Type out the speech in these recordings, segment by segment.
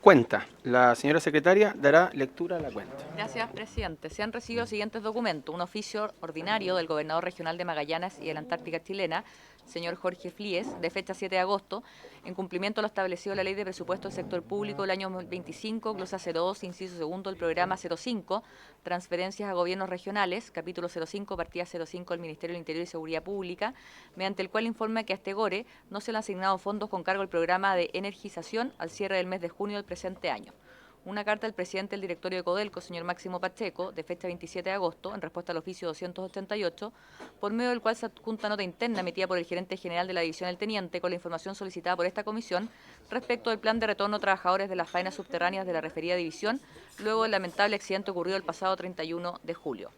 cuenta. La señora secretaria dará lectura a la cuenta. Gracias, presidente. Se han recibido los siguientes documentos. Un oficio ordinario del gobernador regional de Magallanes y de la Antártica Chilena, señor Jorge Flies, de fecha 7 de agosto, en cumplimiento de lo establecido en la Ley de Presupuesto del Sector Público del año 2025, glosa 02, inciso segundo, del programa 05, transferencias a gobiernos regionales, capítulo 05, partida 05 del Ministerio del Interior y Seguridad Pública, mediante el cual informa que a este GORE no se le han asignado fondos con cargo al programa de energización al cierre del mes de junio del presente año. Una carta del presidente del directorio de Codelco, señor Máximo Pacheco, de fecha 27 de agosto, en respuesta al oficio 288, por medio del cual se adjunta nota interna emitida por el gerente general de la División del Teniente con la información solicitada por esta comisión respecto del plan de retorno a trabajadores de las faenas subterráneas de la referida división, luego del lamentable accidente ocurrido el pasado 31 de julio.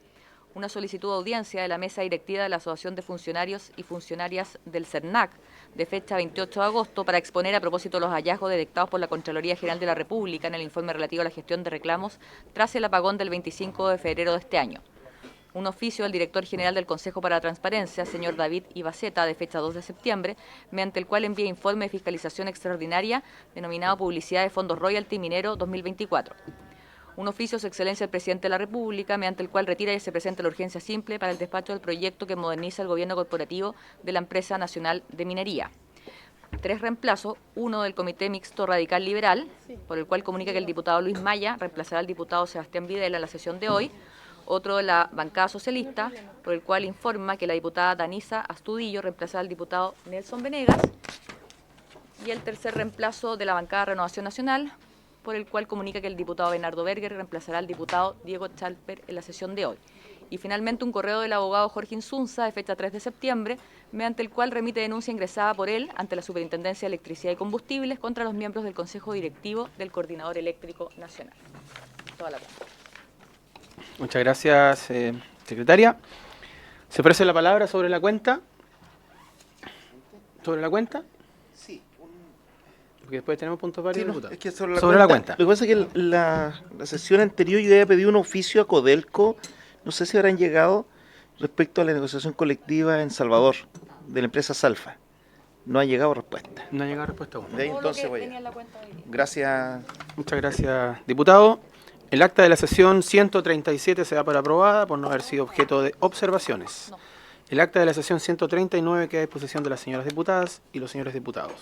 Una solicitud de audiencia de la mesa directiva de la Asociación de Funcionarios y Funcionarias del CERNAC, de fecha 28 de agosto, para exponer a propósito los hallazgos detectados por la Contraloría General de la República en el informe relativo a la gestión de reclamos tras el apagón del 25 de febrero de este año. Un oficio del director general del Consejo para la Transparencia, señor David Ibaceta, de fecha 2 de septiembre, mediante el cual envía informe de fiscalización extraordinaria denominado Publicidad de Fondos Royalty Minero 2024. Un oficio, Su Excelencia el Presidente de la República, mediante el cual retira y se presenta la urgencia simple para el despacho del proyecto que moderniza el gobierno corporativo de la Empresa Nacional de Minería. 3 reemplazos, uno del Comité Mixto Radical Liberal, por el cual comunica que el diputado Luis Maya reemplazará al diputado Sebastián Videla en la sesión de hoy. Otro de la bancada socialista, por el cual informa que la diputada Danisa Astudillo reemplazará al diputado Nelson Venegas. Y el tercer reemplazo de la bancada Renovación Nacional, por el cual comunica que el diputado Bernardo Berger reemplazará al diputado Diego Chalper en la sesión de hoy. Y finalmente un correo del abogado Jorge Insunza, de fecha 3 de septiembre, mediante el cual remite denuncia ingresada por él ante la Superintendencia de Electricidad y Combustibles contra los miembros del Consejo Directivo del Coordinador Eléctrico Nacional. Toda la cuenta. Muchas gracias, secretaria. ¿Se ofrece la palabra sobre la cuenta? ¿Sobre la cuenta? Sí. Porque después tenemos puntos varios. Sí, no, diputado. es que sobre la cuenta. Lo que pasa es que la sesión anterior yo había pedido un oficio a Codelco, no sé si habrán llegado, respecto a la negociación colectiva en Salvador, de la empresa Salfa. No ha llegado respuesta. No ha llegado respuesta aún. De ahí entonces voy. Gracias. Muchas gracias, diputado. El acta de la sesión 137 se da por aprobada por no haber sido objeto de observaciones. No. El acta de la sesión 139 queda a disposición de las señoras diputadas y los señores diputados.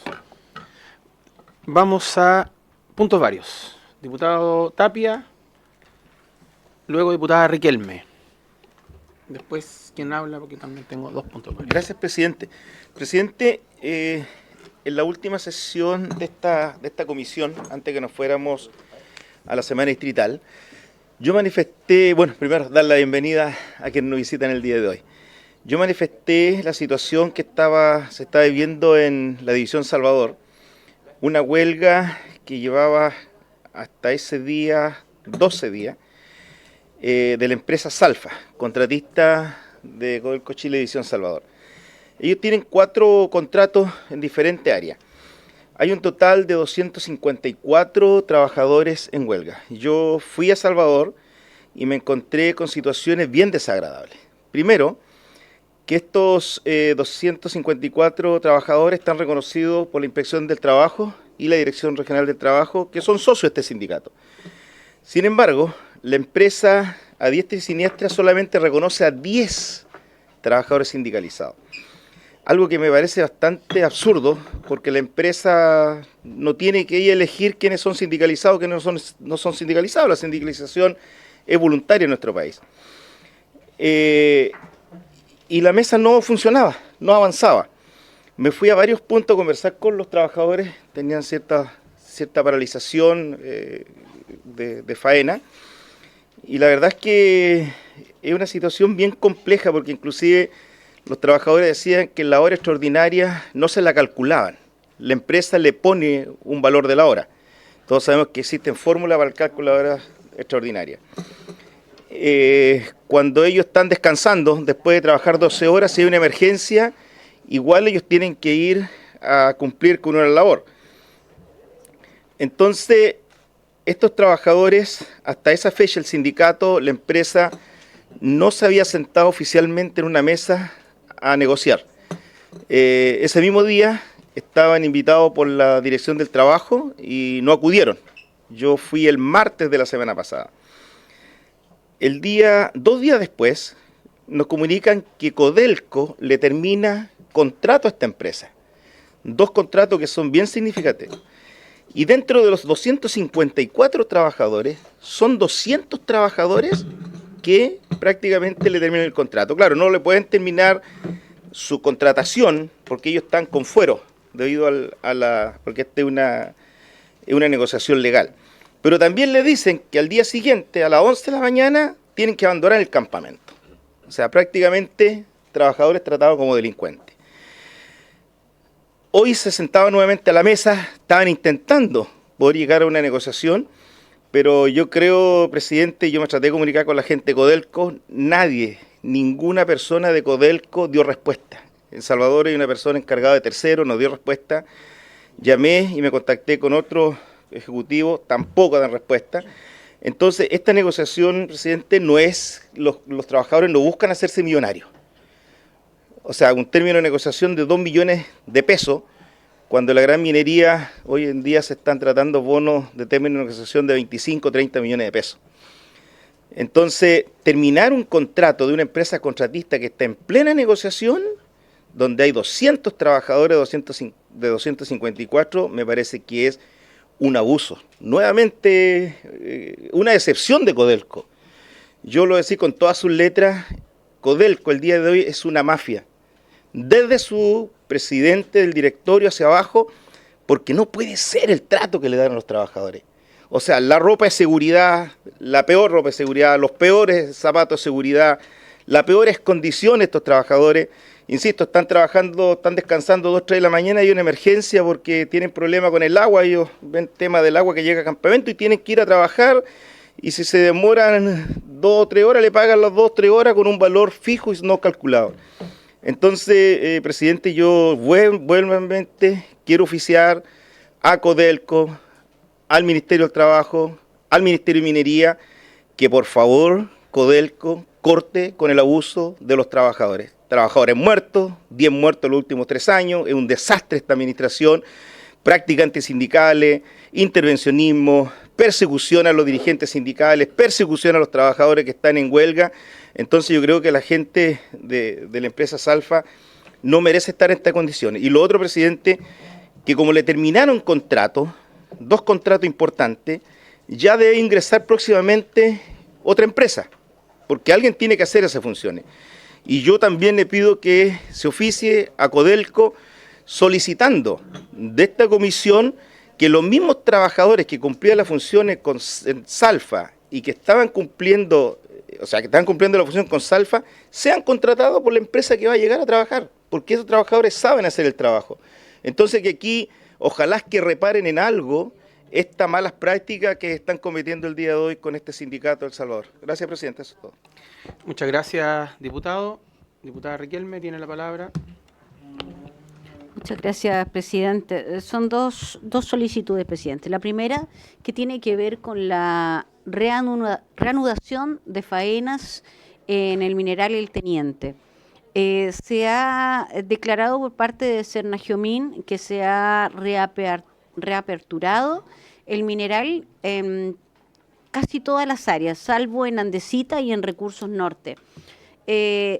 Vamos a puntos varios. Diputado Tapia, luego diputada Riquelme. Después, ¿quién habla? Porque también tengo 2 puntos varios. Gracias, presidente. Presidente, en la última sesión de esta comisión, antes que nos fuéramos a la semana distrital, yo manifesté, bueno, primero dar la bienvenida a quienes nos visitan el día de hoy. Yo manifesté la situación que se estaba viviendo en la División Salvador, una huelga que llevaba hasta ese día 12 días, de la empresa Salfa, contratista de Codelco Chile División Salvador. Ellos tienen 4 contratos en diferentes áreas. Hay un total de 254 trabajadores en huelga. Yo fui a Salvador y me encontré con situaciones bien desagradables. Primero, que estos 254 trabajadores están reconocidos por la Inspección del Trabajo y la Dirección Regional del Trabajo, que son socios de este sindicato. Sin embargo, la empresa a diestra y siniestra solamente reconoce a 10 trabajadores sindicalizados. Algo que me parece bastante absurdo, porque la empresa no tiene que elegir quiénes son sindicalizados o quiénes no son sindicalizados. La sindicalización es voluntaria en nuestro país. Y la mesa no funcionaba, no avanzaba. Me fui a varios puntos a conversar con los trabajadores, tenían cierta paralización de faena, y la verdad es que es una situación bien compleja, porque inclusive los trabajadores decían que la hora extraordinaria no se la calculaban. La empresa le pone un valor de la hora. Todos sabemos que existen fórmulas para el cálculo de la hora extraordinaria. Cuando ellos están descansando, después de trabajar 12 horas, si hay una emergencia, igual ellos tienen que ir a cumplir con una labor. Entonces, estos trabajadores, hasta esa fecha el sindicato, la empresa, no se había sentado oficialmente en una mesa a negociar. Ese mismo día estaban invitados por la Dirección del Trabajo y no acudieron. Yo fui el martes de la semana pasada. 2 días después, nos comunican que Codelco le termina contrato a esta empresa. 2 contratos que son bien significativos. Y dentro de los 254 trabajadores, son 200 trabajadores que prácticamente le terminan el contrato. Claro, no le pueden terminar su contratación porque ellos están con fuero, debido porque esta es una negociación legal. Pero también le dicen que al día siguiente, a las 11 de la mañana, tienen que abandonar el campamento. O sea, prácticamente trabajadores tratados como delincuentes. Hoy se sentaban nuevamente a la mesa, estaban intentando poder llegar a una negociación, pero yo creo, presidente, yo me traté de comunicar con la gente de Codelco, ninguna persona de Codelco dio respuesta. En Salvador hay una persona encargada de terceros, no dio respuesta. Llamé y me contacté con otros ejecutivos, tampoco dan respuesta. Entonces, esta negociación, presidente, no es, los trabajadores no buscan hacerse millonarios. O sea, un término de negociación de 2 millones de pesos, cuando la gran minería, hoy en día se están tratando bonos de término de negociación de 25, 30 millones de pesos. Entonces, terminar un contrato de una empresa contratista que está en plena negociación, donde hay 200 trabajadores de 254, me parece que es un abuso. Nuevamente, una decepción de Codelco. Yo lo decía con todas sus letras, Codelco el día de hoy es una mafia. Desde su presidente del directorio hacia abajo, porque no puede ser el trato que le dan a los trabajadores. O sea, la ropa de seguridad, la peor ropa de seguridad, los peores zapatos de seguridad, las peores condiciones estos trabajadores. Insisto, están descansando 2, 3 de la mañana y hay una emergencia porque tienen problema con el agua. Ellos ven tema del agua que llega al campamento y tienen que ir a trabajar. Y si se demoran 2 o 3 horas, le pagan las 2 o 3 horas con un valor fijo y no calculado. Entonces, presidente, yo nuevamente quiero oficiar a Codelco, al Ministerio del Trabajo, al Ministerio de Minería, que por favor Codelco corte con el abuso de los trabajadores. Trabajadores muertos, 10 muertos en los últimos 3 años, es un desastre esta administración, prácticas antisindicales, intervencionismo, persecución a los dirigentes sindicales, persecución a los trabajadores que están en huelga. Entonces yo creo que la gente de la empresa Salfa no merece estar en estas condiciones. Y lo otro, presidente, que como le terminaron contratos, 2 contratos importantes, ya debe ingresar próximamente otra empresa, porque alguien tiene que hacer esas funciones. Y yo también le pido que se oficie a Codelco solicitando de esta comisión que los mismos trabajadores que cumplían las funciones en Salfa y que estaban cumpliendo, o sea, que estaban cumpliendo la función con Salfa, sean contratados por la empresa que va a llegar a trabajar, porque esos trabajadores saben hacer el trabajo. Entonces que aquí, ojalá que reparen en algo estas malas prácticas que están cometiendo el día de hoy con este sindicato de El Salvador. Gracias, presidente. Eso es todo. Muchas gracias, diputado. Diputada Riquelme, tiene la palabra. Muchas gracias, presidente. Son dos solicitudes, presidente. La primera, que tiene que ver con la reanudación de faenas en el mineral El Teniente. Se ha declarado por parte de Sernagiomín que se ha reaperturado el mineral en casi todas las áreas, salvo en Andesita y en Recursos Norte.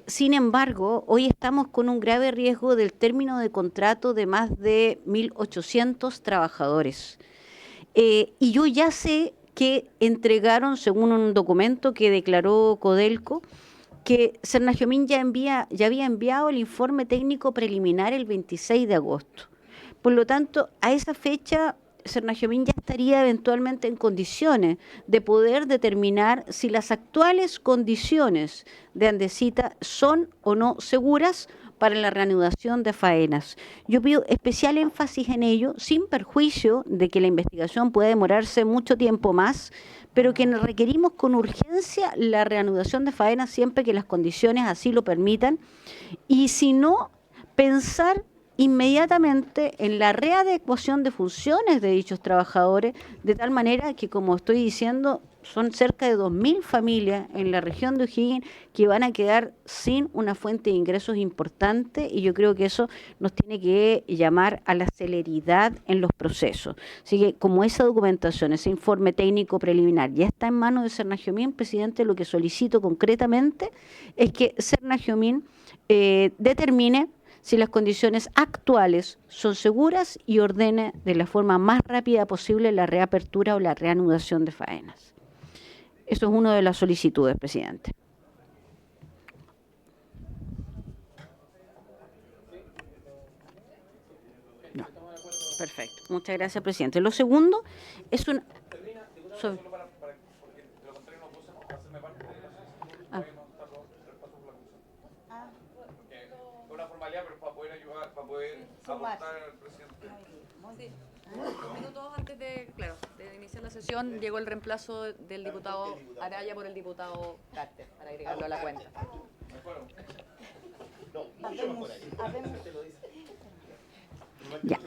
Sin embargo, hoy estamos con un grave riesgo del término de contrato de más de 1.800 trabajadores. Y yo ya sé que entregaron, según un documento que declaró Codelco, que Sernagiomín ya había enviado el informe técnico preliminar el 26 de agosto. Por lo tanto, a esa fecha Sernagiomín ya estaría eventualmente en condiciones de poder determinar si las actuales condiciones de Andesita son o no seguras para la reanudación de faenas. Yo pido especial énfasis en ello, sin perjuicio de que la investigación puede demorarse mucho tiempo más, pero que requerimos con urgencia la reanudación de faenas siempre que las condiciones así lo permitan, y si no, pensar inmediatamente en la readecuación de funciones de dichos trabajadores, de tal manera que, como estoy diciendo, son cerca de 2.000 familias en la región de O'Higgins que van a quedar sin una fuente de ingresos importante, y yo creo que eso nos tiene que llamar a la celeridad en los procesos. Así que como esa documentación, ese informe técnico preliminar ya está en manos de Sernagiomín, presidente, lo que solicito concretamente es que Sernagiomín determine si las condiciones actuales son seguras y ordene de la forma más rápida posible la reapertura o la reanudación de faenas. Eso es una de las solicitudes, presidente. No. Perfecto. Muchas gracias, presidente. Lo segundo es un... Una formalidad, pero para poder ayudar, para poder aportar al presidente. Sí. Minutos antes de iniciar la sesión, llegó el reemplazo del diputado Araya por el diputado Carter, para agregarlo a la cuenta. Ya.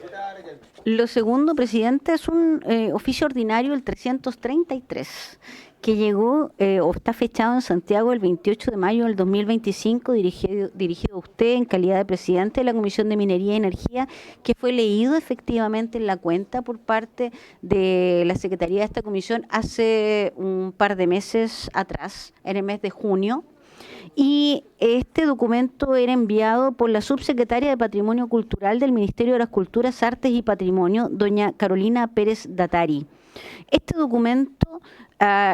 Lo segundo, presidente, es un oficio ordinario, el 333, que llegó o está fechado en Santiago el 28 de mayo del 2025, dirigido a usted en calidad de presidente de la Comisión de Minería y Energía, que fue leído efectivamente en la cuenta por parte de la Secretaría de esta comisión hace un par de meses atrás, en el mes de junio. Y este documento era enviado por la subsecretaria de Patrimonio Cultural del Ministerio de las Culturas, Artes y Patrimonio, doña Carolina Pérez Datari. Este documento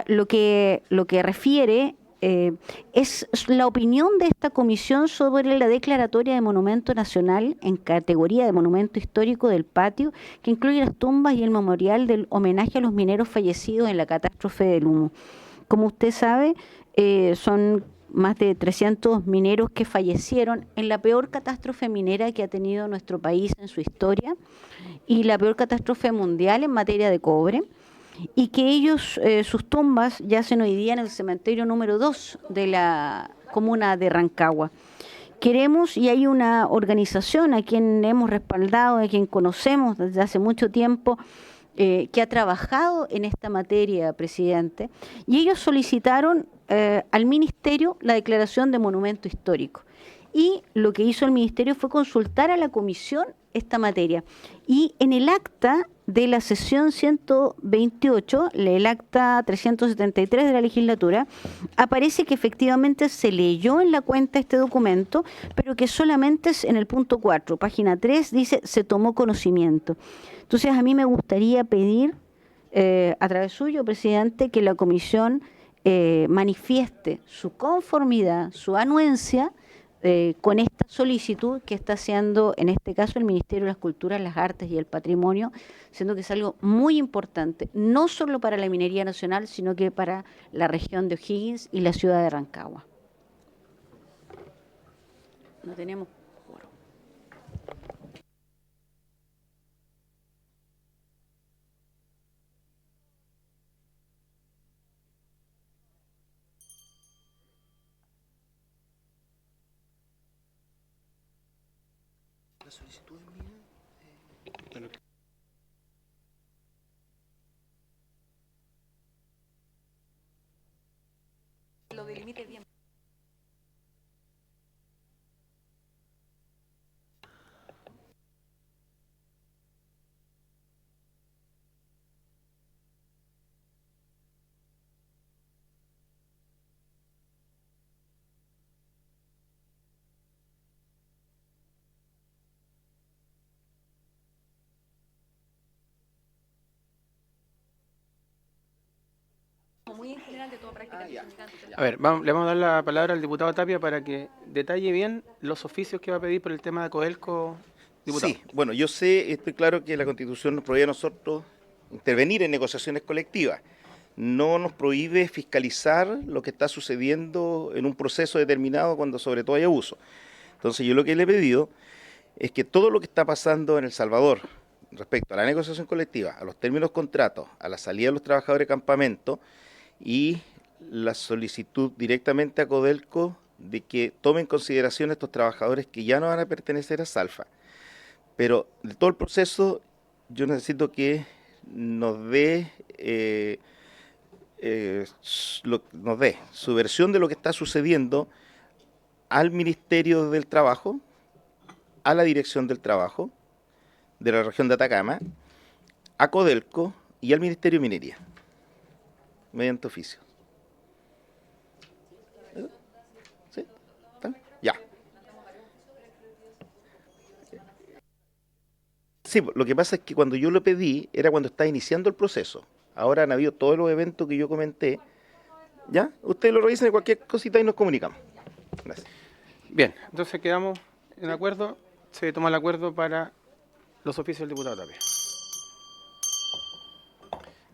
lo que refiere es la opinión de esta comisión sobre la declaratoria de Monumento Nacional en categoría de Monumento Histórico del Patio, que incluye las tumbas y el memorial del homenaje a los mineros fallecidos en la catástrofe del Humo. Como usted sabe, son más de 300 mineros que fallecieron en la peor catástrofe minera que ha tenido nuestro país en su historia y la peor catástrofe mundial en materia de cobre, y que ellos, sus tumbas yacen hoy día en el cementerio número 2 de la comuna de Rancagua. Queremos, y hay una organización a quien hemos respaldado, a quien conocemos desde hace mucho tiempo, que ha trabajado en esta materia, presidente, y ellos solicitaron al Ministerio la declaración de monumento histórico. Y lo que hizo el Ministerio fue consultar a la Comisión esta materia. Y en el acta de la sesión 128, el acta 373 de la legislatura, aparece que efectivamente se leyó en la cuenta este documento, pero que solamente es en el punto 4, página 3, dice se tomó conocimiento. Entonces a mí me gustaría pedir, a través suyo, presidente, que la comisión manifieste su conformidad, su anuencia con esta solicitud que está haciendo, en este caso, el Ministerio de las Culturas, las Artes y el Patrimonio, siendo que es algo muy importante, no solo para la minería nacional, sino que para la región de O'Higgins y la ciudad de Rancagua. No tenemos... La solicitud es mía. Lo delimite bien. Muy en general de toda práctica. A ver, le vamos a dar la palabra al diputado Tapia para que detalle bien los oficios que va a pedir por el tema de Codelco, diputado. Sí, bueno, yo sé, estoy claro que la Constitución nos prohíbe a nosotros intervenir en negociaciones colectivas. No nos prohíbe fiscalizar lo que está sucediendo en un proceso determinado cuando sobre todo hay abuso. Entonces yo lo que le he pedido es que todo lo que está pasando en El Salvador respecto a la negociación colectiva, a los términos contratos, a la salida de los trabajadores de campamento y la solicitud directamente a Codelco de que tome en consideración a estos trabajadores que ya no van a pertenecer a Salfa. Pero de todo el proceso yo necesito que nos dé nos dé su versión de lo que está sucediendo al Ministerio del Trabajo, a la Dirección del Trabajo de la región de Atacama, a Codelco y al Ministerio de Minería, mediante oficio. ¿Sí? ¿Está? Ya. Sí, lo que pasa es que cuando yo lo pedí era cuando estaba iniciando el proceso. Ahora han habido todos los eventos que yo comenté. ¿Ya? Ustedes lo revisan de cualquier cosita y nos comunicamos. Gracias. Bien, entonces quedamos en acuerdo. Se toma el acuerdo para los oficios del diputado Tapia.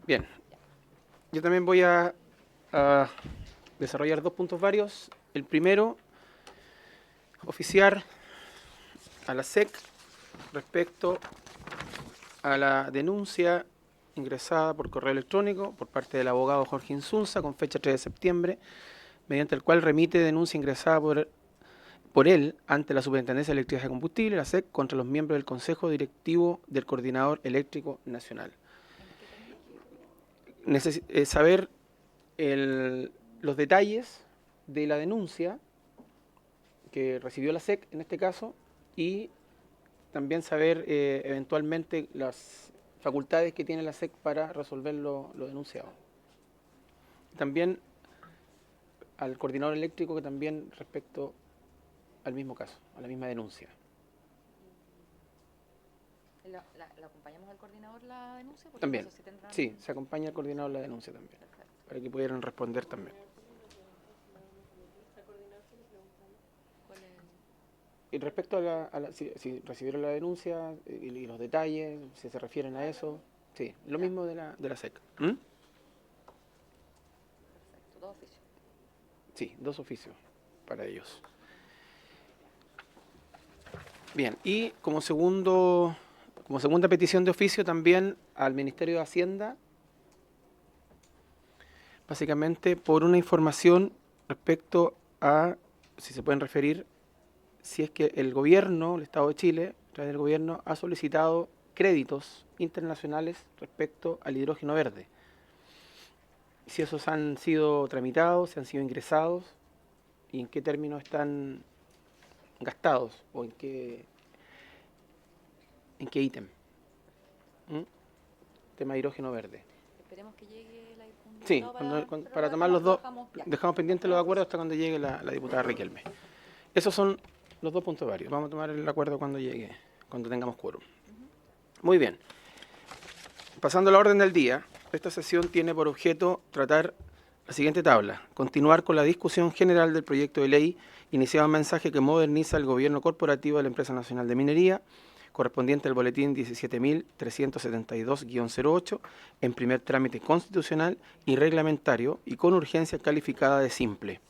Bien, yo también voy a desarrollar 2 puntos varios. El primero, oficiar a la SEC respecto a la denuncia ingresada por correo electrónico por parte del abogado Jorge Insunza con fecha 3 de septiembre, mediante el cual remite denuncia ingresada por él ante la Superintendencia de Electricidad y Combustible, la SEC, contra los miembros del Consejo Directivo del Coordinador Eléctrico Nacional. Saber los detalles de la denuncia que recibió la SEC en este caso y también saber eventualmente las facultades que tiene la SEC para resolver lo denunciado. También al coordinador eléctrico que también respecto al mismo caso, a la misma denuncia. ¿La acompañamos al coordinador la denuncia? Porque También, eso sí tendrán- sí, se acompaña al coordinador la denuncia también, Perfecto. para que pudieran responder también. ¿Cuál es? Y respecto si recibieron la denuncia y los detalles, si se refieren a eso, sí, lo mismo de la SEC. ¿Mm? Perfecto, 2 oficios. Sí, 2 oficios para ellos. Bien, y como segunda petición de oficio también al Ministerio de Hacienda, básicamente por una información respecto a, si se pueden referir, si es que el gobierno, el Estado de Chile, a través del gobierno, ha solicitado créditos internacionales respecto al hidrógeno verde. Si esos han sido tramitados, si han sido ingresados y en qué términos están gastados o en qué ítem. ¿Mm? Tema de hidrógeno verde. Esperemos que llegue la diputada Sí, para tomar los dos, dejamos pendientes los acuerdos hasta cuando llegue la diputada Riquelme. Esos son los 2 puntos varios. Vamos a tomar el acuerdo cuando llegue, cuando tengamos quórum. Muy bien. Pasando a la orden del día, esta sesión tiene por objeto tratar la siguiente tabla: continuar con la discusión general del proyecto de ley iniciado en mensaje que moderniza el gobierno corporativo de la Empresa Nacional de Minería, correspondiente al boletín 17.372-08, en primer trámite constitucional y reglamentario y con urgencia calificada de simple.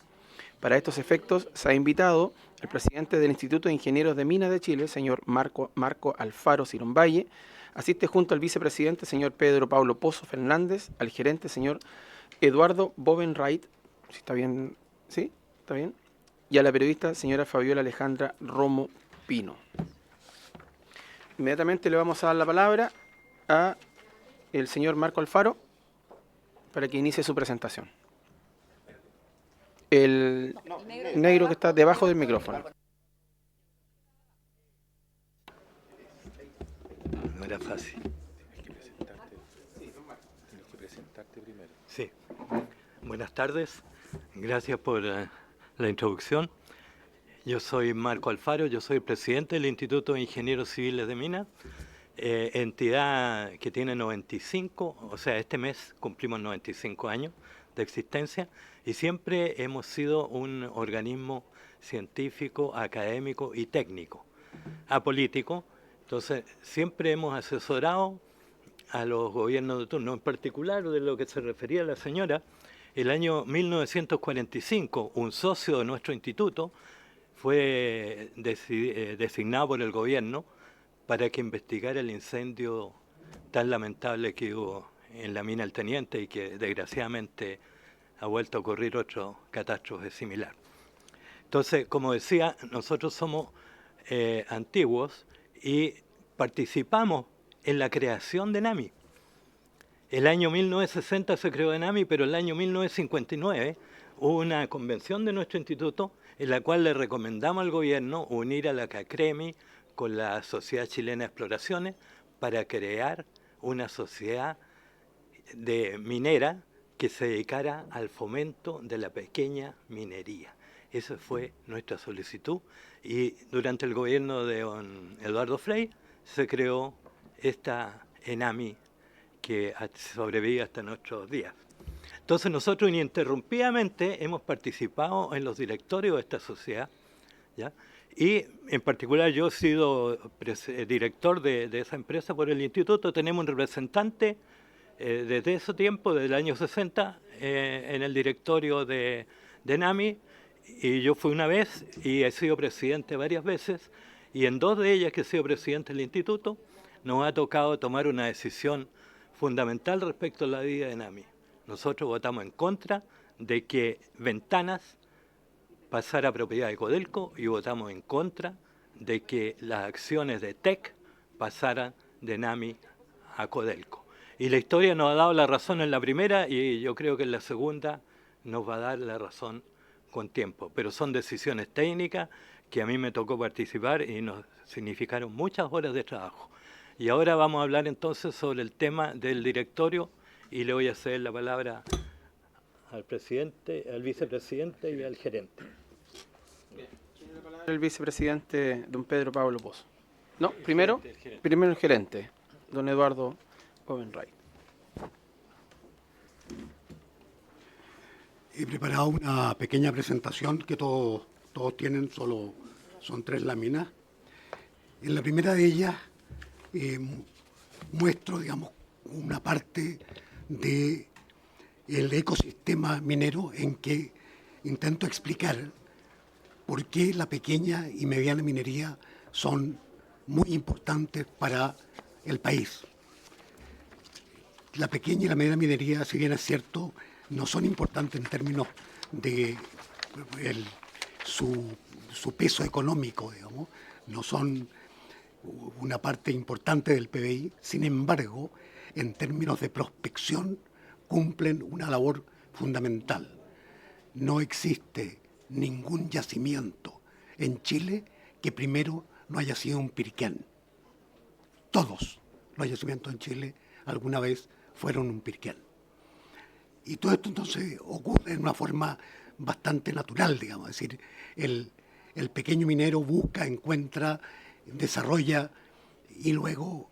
Para estos efectos se ha invitado al presidente del Instituto de Ingenieros de Minas de Chile, señor Marco Alfaro Cironvalle, asiste junto al vicepresidente, señor Pedro Pablo Pozo Fernández, al gerente, señor Eduardo Bovenrait, si está bien, ¿sí? ¿Está bien? Y a la periodista, señora Fabiola Alejandra Romo Pino. Inmediatamente le vamos a dar la palabra a el señor Marco Alfaro para que inicie su presentación. El negro que está debajo del micrófono. No era fácil. Tienes que presentarte primero. Sí. Buenas tardes. Gracias por la introducción. Yo soy Marco Alfaro, yo soy el presidente del Instituto de Ingenieros Civiles de Minas, entidad que tiene 95, o sea, este mes cumplimos 95 años de existencia y siempre hemos sido un organismo científico, académico y técnico, apolítico. Entonces, siempre hemos asesorado a los gobiernos de turno, en particular de lo que se refería la señora. El año 1945, un socio de nuestro instituto fue designado por el gobierno para que investigara el incendio tan lamentable que hubo en la mina El Teniente y que desgraciadamente ha vuelto a ocurrir otra catástrofe similar. Entonces, como decía, nosotros somos antiguos y participamos en la creación de NAMI. El año 1960 se creó ENAMI, pero el año 1959 hubo una convención de nuestro instituto en la cual le recomendamos al gobierno unir a la CACREMI con la Sociedad Chilena de Exploraciones para crear una sociedad de minera que se dedicara al fomento de la pequeña minería. Esa fue nuestra solicitud y durante el gobierno de don Eduardo Frei se creó esta ENAMI que sobrevive hasta nuestros días. Entonces nosotros ininterrumpidamente hemos participado en los directorios de esta sociedad, ¿ya? Y en particular yo he sido director de esa empresa por el instituto. Tenemos un representante desde ese tiempo, desde el año 60, en el directorio de ENAMI, y yo fui una vez y he sido presidente varias veces, y en 2 de ellas que he sido presidente del instituto, nos ha tocado tomar una decisión fundamental respecto a la vida de ENAMI. Nosotros votamos en contra de que Ventanas pasara a propiedad de Codelco y votamos en contra de que las acciones de TEC pasaran de ENAMI a Codelco. Y la historia nos ha dado la razón en la primera y yo creo que en la segunda nos va a dar la razón con tiempo. Pero son decisiones técnicas que a mí me tocó participar y nos significaron muchas horas de trabajo. Y ahora vamos a hablar entonces sobre el tema del directorio y le voy a ceder la palabra al presidente, al vicepresidente y al gerente. Tiene la palabra el vicepresidente don Pedro Pablo Pozo. No, primero el gerente, don Eduardo Obenray. He preparado una pequeña presentación que todos tienen, solo son 3 láminas. En la primera de ellas muestro, digamos, una parte del ecosistema minero en que intento explicar por qué la pequeña y mediana minería son muy importantes para el país. La pequeña y la mediana minería, si bien es cierto, no son importantes en términos de su peso económico, digamos, no son una parte importante del PBI, sin embargo, en términos de prospección, cumplen una labor fundamental. No existe ningún yacimiento en Chile que primero no haya sido un pirquén. Todos los yacimientos en Chile alguna vez fueron un pirquén. Y todo esto entonces ocurre en una forma bastante natural, digamos, es decir, el pequeño minero busca, encuentra, desarrolla y luego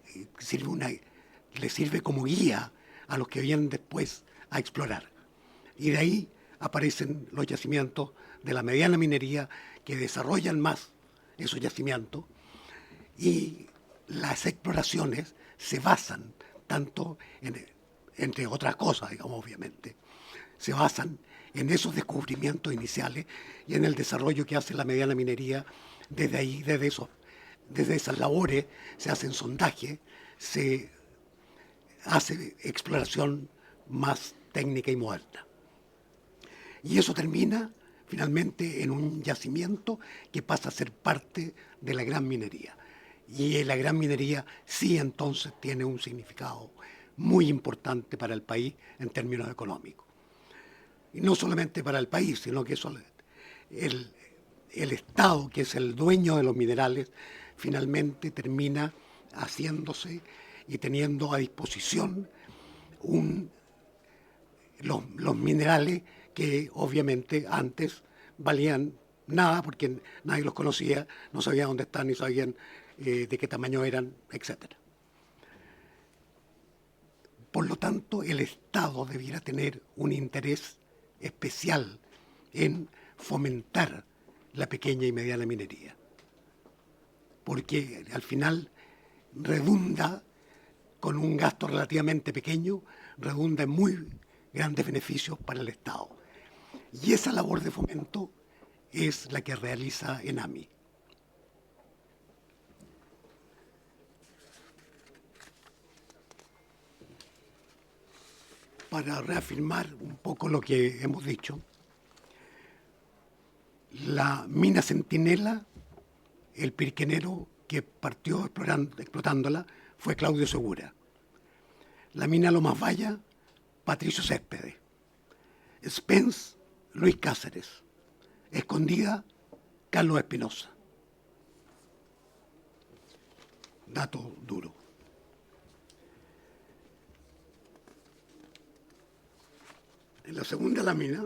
le sirve como guía a los que vienen después a explorar. Y de ahí aparecen los yacimientos de la mediana minería que desarrollan más esos yacimientos y las exploraciones se basan tanto entre otras cosas, digamos, obviamente, se basan en esos descubrimientos iniciales y en el desarrollo que hace la mediana minería. Desde ahí, desde esas labores, se hacen sondajes, se hace exploración más técnica y moderna. Y eso termina finalmente en un yacimiento que pasa a ser parte de la gran minería. Y la gran minería sí entonces tiene un significado muy importante para el país en términos económicos. Y no solamente para el país, sino que el Estado, que es el dueño de los minerales, finalmente termina haciéndose y teniendo a disposición los minerales que obviamente antes valían nada porque nadie los conocía, no sabía dónde están, ni sabían de qué tamaño eran, etc. Por lo tanto, el Estado debiera tener un interés especial en fomentar la pequeña y mediana minería, porque al final redunda, con un gasto relativamente pequeño, redunda en muy grandes beneficios para el Estado. Y esa labor de fomento es la que realiza ENAMI. Para reafirmar un poco lo que hemos dicho, la mina Centinela, el pirquenero que partió explotándola fue Claudio Segura. La mina Lomas Valla, Patricio Céspedes. Spence, Luis Cáceres. Escondida, Carlos Espinosa. Dato duro. En la segunda lámina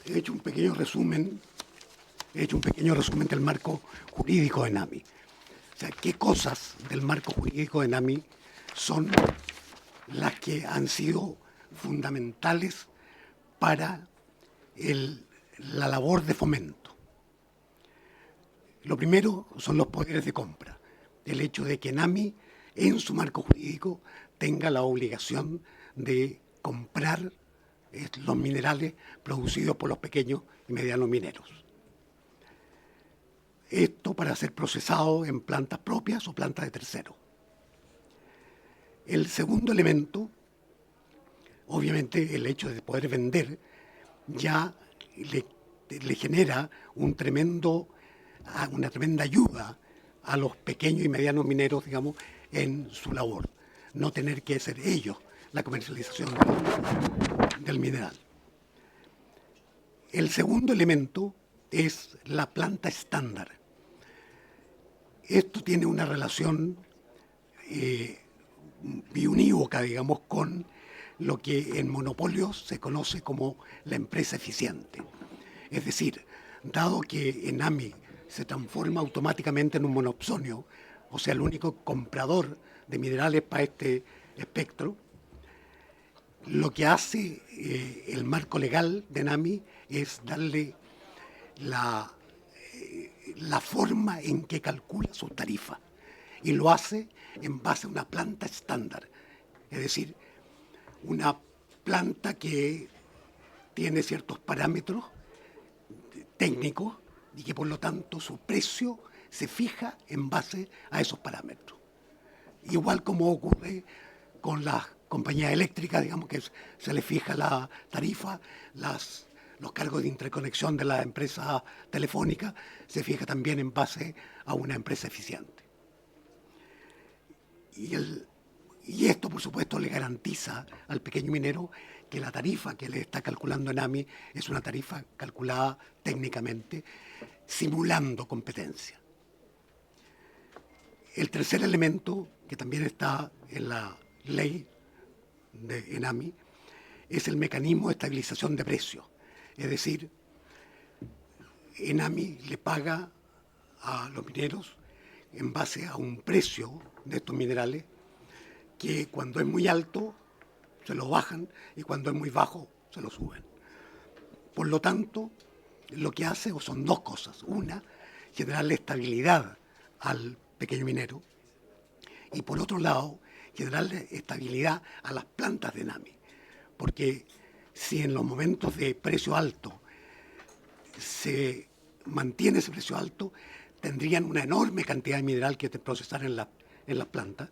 he hecho un pequeño resumen del marco jurídico de NAMI. O sea, qué cosas del marco jurídico de NAMI son las que han sido fundamentales para la labor de fomento. Lo primero son los poderes de compra. El hecho de que NAMI, en su marco jurídico, tenga la obligación de comprar los minerales producidos por los pequeños y medianos mineros. Esto para ser procesado en plantas propias o plantas de terceros. El segundo elemento, obviamente el hecho de poder vender, ya le genera una tremenda ayuda a los pequeños y medianos mineros, digamos, en su labor. No tener que ser ellos la comercialización del mineral. El segundo elemento es la planta estándar. Esto tiene una relación biunívoca, digamos, con lo que en monopolios se conoce como la empresa eficiente. Es decir, dado que ENAMI se transforma automáticamente en un monopsonio, o sea, el único comprador de minerales para este espectro, lo que hace el marco legal de ENAMI es darle la forma en que calcula su tarifa, y lo hace en base a una planta estándar, es decir, una planta que tiene ciertos parámetros técnicos y que por lo tanto su precio se fija en base a esos parámetros. Igual como ocurre con las compañías eléctricas, digamos que se les fija la tarifa, los cargos de interconexión de las empresas telefónicas se fija también en base a una empresa eficiente. Y esto, por supuesto, le garantiza al pequeño minero que la tarifa que le está calculando ENAMI es una tarifa calculada técnicamente, simulando competencia. El tercer elemento, que también está en la ley de ENAMI, es el mecanismo de estabilización de precios. Es decir, ENAMI le paga a los mineros en base a un precio de estos minerales que cuando es muy alto se lo bajan y cuando es muy bajo se lo suben. Por lo tanto, lo que hace son dos cosas. Una, generarle estabilidad al pequeño minero, y por otro lado, generarle estabilidad a las plantas de ENAMI. Porque si en los momentos de precio alto se mantiene ese precio alto, tendrían una enorme cantidad de mineral que procesar en las plantas,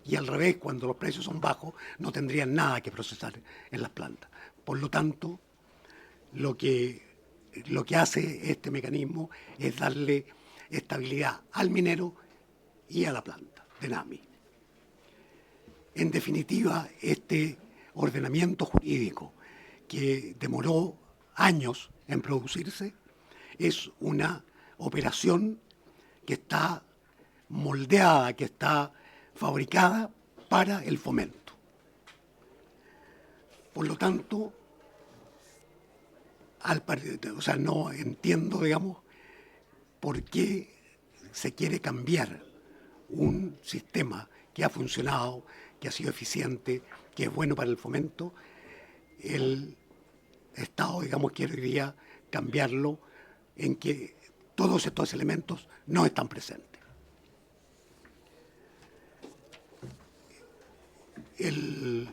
y al revés, cuando los precios son bajos, no tendrían nada que procesar en las plantas. Por lo tanto, lo que hace este mecanismo es darle estabilidad al minero y a la planta de ENAMI. En definitiva, este ordenamiento jurídico que demoró años en producirse es una operación que está moldeada, que está fabricada para el fomento. Por lo tanto, no entiendo, digamos, por qué se quiere cambiar un sistema que ha funcionado, que ha sido eficiente, que es bueno para el fomento. El Estado, digamos, querría cambiarlo en que todos estos elementos no están presentes. El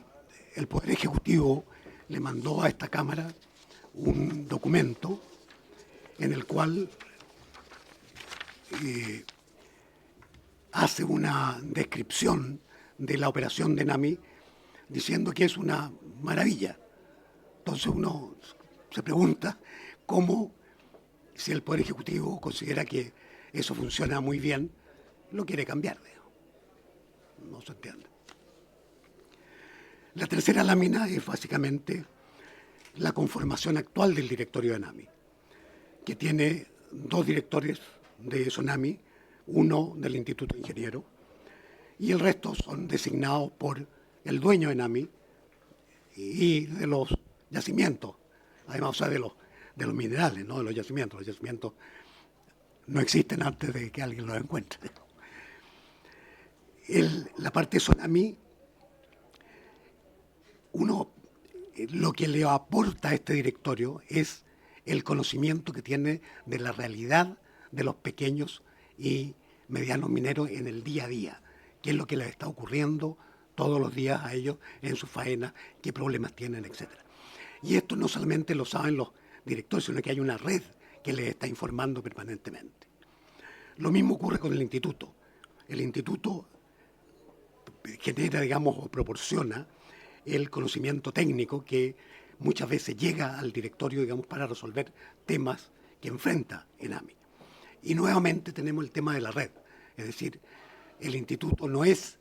Poder Ejecutivo le mandó a esta Cámara un documento en el cual hace una descripción de la operación de ENAMI diciendo que es una maravilla. Entonces uno se pregunta cómo, si el Poder Ejecutivo considera que eso funciona muy bien, lo quiere cambiar. no se entiende. La tercera lámina es básicamente la conformación actual del directorio de ENAMI, que tiene 2 directores de SONAMI, uno del Instituto Ingeniero, y el resto son designados por el dueño de ENAMI y de los yacimientos, además, o sea, de los minerales, no de los yacimientos. Los yacimientos no existen antes de que alguien los encuentre. La parte SONAMI, lo que le aporta a este directorio es el conocimiento que tiene de la realidad de los pequeños y medianos mineros en el día a día, qué es lo que les está ocurriendo todos los días a ellos en su faena, qué problemas tienen, etc. Y esto no solamente lo saben los directores, sino que hay una red que les está informando permanentemente. Lo mismo ocurre con el instituto. El instituto genera, digamos, o proporciona el conocimiento técnico que muchas veces llega al directorio, digamos, para resolver temas que enfrenta ENAMI. Y nuevamente tenemos el tema de la red, es decir, el instituto no es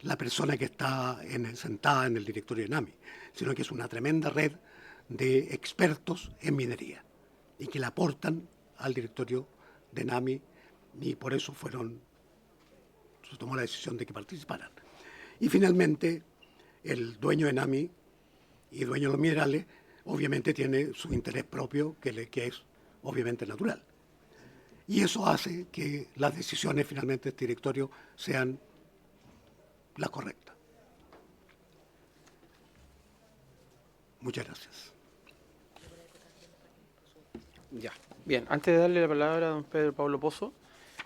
la persona que está sentada en el directorio de ENAMI, sino que es una tremenda red de expertos en minería y que le aportan al directorio de ENAMI, y por eso se tomó la decisión de que participaran. Y finalmente, el dueño de ENAMI y dueño de los minerales obviamente tiene su interés propio, que es obviamente natural. Y eso hace que las decisiones finalmente de este directorio sean las correctas. Muchas gracias. Ya, bien, antes de darle la palabra a don Pedro Pablo Pozo,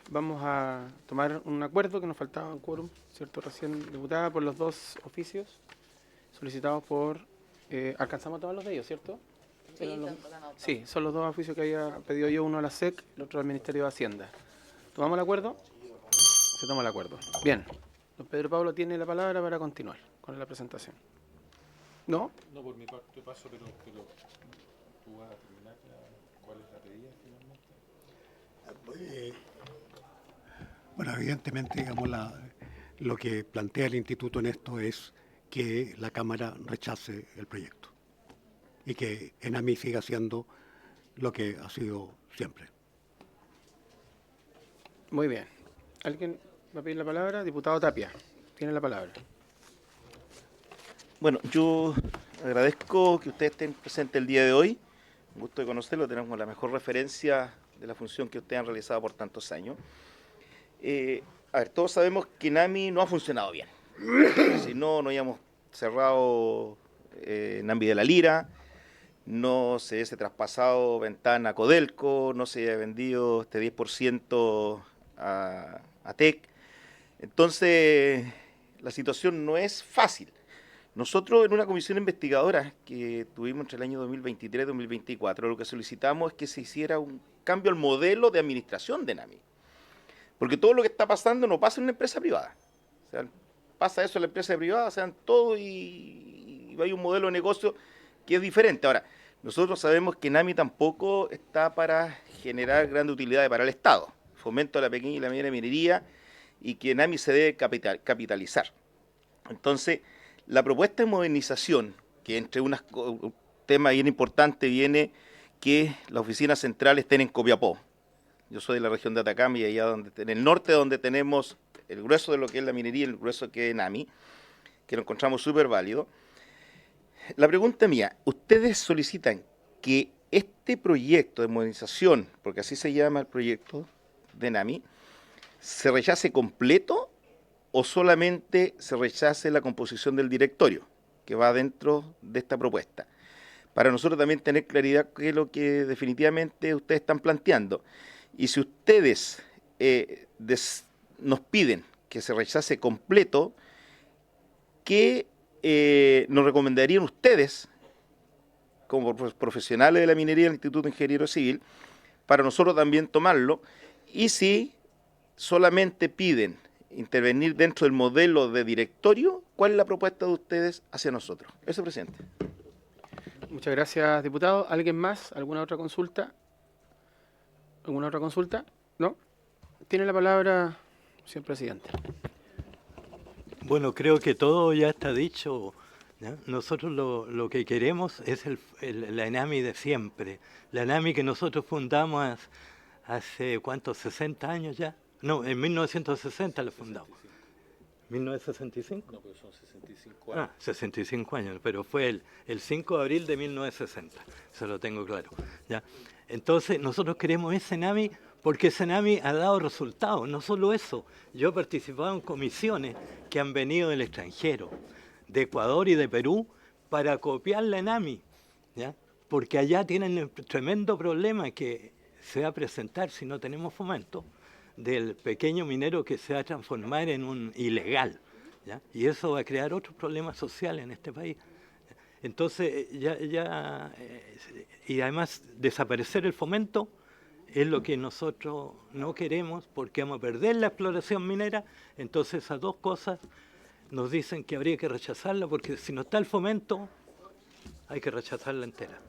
vamos a tomar un acuerdo que nos faltaba un quórum, ¿cierto? Recién diputada, por los 2 oficios solicitados por... alcanzamos a tomar los de ellos, ¿cierto? Sí, son los 2 oficios que había pedido yo, uno a la SEC, el otro al Ministerio de Hacienda. ¿Tomamos el acuerdo? Se toma el acuerdo. Bien, don Pedro Pablo tiene la palabra para continuar con la presentación. ¿No? No, por mi parte paso, pero tú vas a terminar cuál es la pedida finalmente. Bueno, evidentemente, digamos, lo que plantea el instituto en esto es que la Cámara rechace el proyecto y que ENAMI siga siendo lo que ha sido siempre. Muy bien. ¿Alguien va a pedir la palabra? Diputado Tapia, tiene la palabra. Bueno, yo agradezco que ustedes estén presentes el día de hoy. Un gusto de conocerlo. Tenemos la mejor referencia de la función que ustedes han realizado por tantos años. A ver, todos sabemos que ENAMI no ha funcionado bien. Si no, no habíamos cerrado ENAMI de la Lira, no se hubiese traspasado Ventana a Codelco, no se haya vendido este 10% a TEC. Entonces, la situación no es fácil. Nosotros en una comisión investigadora que tuvimos entre el año 2023 y 2024, lo que solicitamos es que se hiciera un cambio al modelo de administración de ENAMI. Porque todo lo que está pasando no pasa en una empresa privada. O sea, pasa eso en la empresa privada, sean todo y hay un modelo de negocio que es diferente. Ahora, nosotros sabemos que ENAMI tampoco está para generar grandes utilidades para el Estado. Fomento a la pequeña y la mediana minería y que ENAMI se debe capitalizar. Entonces, la propuesta de modernización, que entre unos temas bien importantes viene que las oficinas centrales estén en Copiapó. Yo soy de la región de Atacama y allá en el norte donde tenemos el grueso de lo que es la minería, el grueso que es ENAMI, que lo encontramos súper válido. La pregunta mía, ustedes solicitan que este proyecto de modernización, porque así se llama el proyecto de ENAMI, ¿se rechace completo o solamente se rechace la composición del directorio que va dentro de esta propuesta? Para nosotros también tener claridad qué es lo que definitivamente ustedes están planteando. Y si ustedes nos piden que se rechace completo, ¿qué nos recomendarían ustedes, como profesionales de la minería del Instituto Ingeniero Civil, para nosotros también tomarlo? Y si solamente piden intervenir dentro del modelo de directorio, ¿cuál es la propuesta de ustedes hacia nosotros? Eso, presidente. Muchas gracias, diputado. ¿Alguien más? ¿Alguna otra consulta? ¿Alguna otra consulta? ¿No? Tiene la palabra, señor presidente. Bueno, creo que todo ya está dicho, ¿ya? Nosotros lo que queremos es la ENAMI de siempre. La ENAMI que nosotros fundamos hace, ¿cuántos? ¿60 años ya? No, en 1960 la fundamos. ¿1965? No, pero son 65 años. 65 años, pero fue el 5 de abril de 1960, eso lo tengo claro. ¿Ya? Entonces, nosotros queremos ese ENAMI porque ese ENAMI ha dado resultados, no solo eso. Yo he participado en comisiones que han venido del extranjero, de Ecuador y de Perú, para copiar la ENAMI, ¿ya? Porque allá tienen el tremendo problema que se va a presentar si no tenemos fomento, del pequeño minero que se va a transformar en un ilegal, ¿ya? Y eso va a crear otros problemas sociales en este país. Entonces, y además desaparecer el fomento es lo que nosotros no queremos, porque vamos a perder la exploración minera. Entonces esas dos cosas nos dicen que habría que rechazarla, porque si no está el fomento, hay que rechazarla entera.